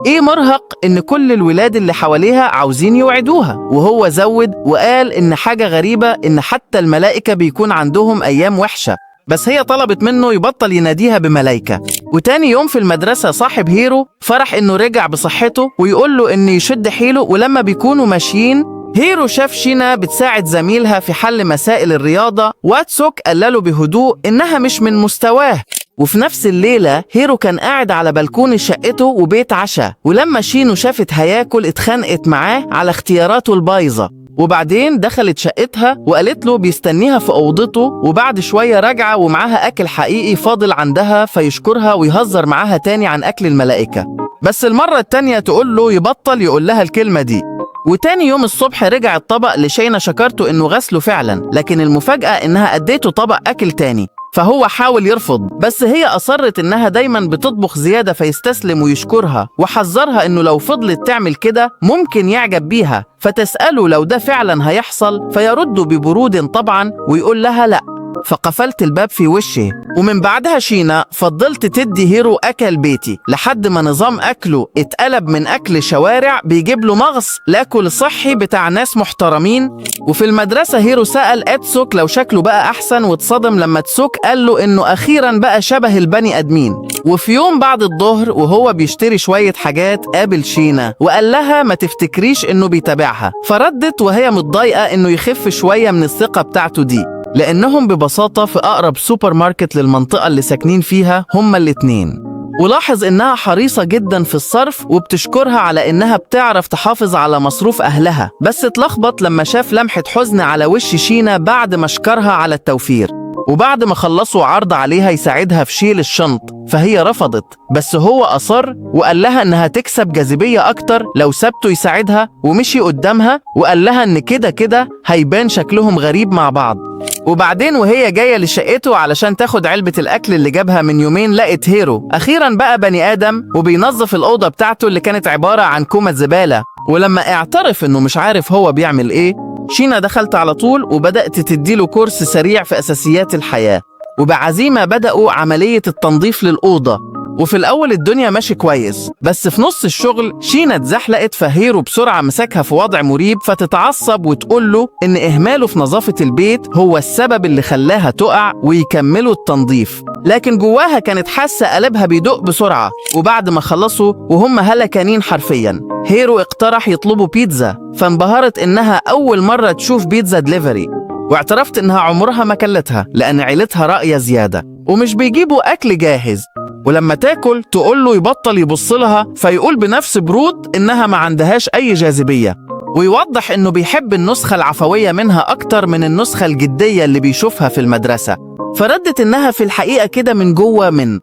ايه مرهق ان كل الولاد اللي حواليها عاوزين يوعدوها، وهو زود وقال ان حاجة غريبة ان حتى الملائكة بيكون عندهم ايام وحشة، بس هي طلبت منه يبطل يناديها بملايكة. وتاني يوم في المدرسة صاحب هيرو فرح انه رجع بصحته ويقول له انه يشد حيله، ولما بيكونوا ماشيين هيرو شاف شينا بتساعد زميلها في حل مسائل الرياضة، واتسوك قال له بهدوء انها مش من مستواه. وفي نفس الليلة هيرو كان قاعد على بلكون شقته وبيت عشاء، ولما شينو شافت هياكل اتخانقت معاه على اختياراته البايظة، وبعدين دخلت شقتها وقالت له بيستنيها في أوضته، وبعد شوية راجعة ومعاها أكل حقيقي فاضل عندها فيشكرها ويهزر معاها تاني عن أكل الملائكة، بس المرة التانية تقول له يبطل يقول لها الكلمة دي. وتاني يوم الصبح رجع الطبق لشينا شكرته إنه غسله فعلا، لكن المفاجأة إنها أديته طبق أكل تاني، فهو حاول يرفض، بس هي أصرت إنها دايما بتطبخ زيادة فيستسلم ويشكرها، وحذرها إنه لو فضلت تعمل كده ممكن يعجب بيها، فتسأله لو ده فعلا هيحصل، فيرد ببرود طبعا ويقول لها لأ، فقفلت الباب في وشه. ومن بعدها شينا فضلت تدي هيرو أكل بيتي لحد ما نظام أكله اتقلب من أكل شوارع بيجيب له مغص لأكل صحي بتاع ناس محترمين. وفي المدرسة هيرو سأل اتسوك لو شكله بقى أحسن، واتصدم لما تسوك قال له إنه أخيرا بقى شبه البني آدمين. وفي يوم بعد الظهر وهو بيشتري شوية حاجات قابل شينا وقال لها ما تفتكريش إنه بيتابعها، فردت وهي متضايقة إنه يخف شوية من الثقة بتاعته دي، لأنهم ببساطة في أقرب سوبر ماركت للمنطقة اللي ساكنين فيها هما الاتنين. ولاحظ إنها حريصة جدا في الصرف وبتشكرها على إنها بتعرف تحافظ على مصروف أهلها، بس اتلخبط لما شاف لمحة حزن على وش شينا بعد ما شكرها على التوفير. وبعد ما خلصوا عرض عليها يساعدها في شيل الشنط فهي رفضت، بس هو أصر وقال لها إنها تكسب جاذبية أكتر لو سابته يساعدها، ومشي قدامها وقال لها إن كده كده هيبان شكلهم غريب مع بعض. وبعدين وهي جاية لشقته علشان تاخد علبة الأكل اللي جابها من يومين لقت هيرو أخيرا بقى بني آدم وبينظف الأوضة بتاعته اللي كانت عبارة عن كومة زبالة. ولما اعترف إنه مش عارف هو بيعمل إيه، شينا دخلت على طول وبدأت تديله كورس سريع في أساسيات الحياة، وبعزيمة بدأوا عملية التنظيف للأوضة. وفي الأول الدنيا ماشي كويس، بس في نص الشغل شينا اتزحلقت فهيرو بسرعة مسكها في وضع مريب، فتتعصب وتقول له إن إهماله في نظافة البيت هو السبب اللي خلاها تقع ويكملوا التنظيف، لكن جواها كانت حاسة قلبها بيدق بسرعة. وبعد ما خلصوا وهم هلكانين حرفيا، هيرو اقترح يطلبوا بيتزا، فانبهرت إنها أول مرة تشوف بيتزا دليفري، واعترفت إنها عمرها ما كلتها لأن عيلتها راقية زيادة ومش بيجيبوا أكل جاهز. ولما تاكل تقول له يبطل يبص لها، فيقول بنفس برود إنها ما عندهاش أي جاذبية، ويوضح إنه بيحب النسخة العفوية منها أكتر من النسخة الجدية اللي بيشوفها في المدرسة. فردت إنها في الحقيقة كده من جوه من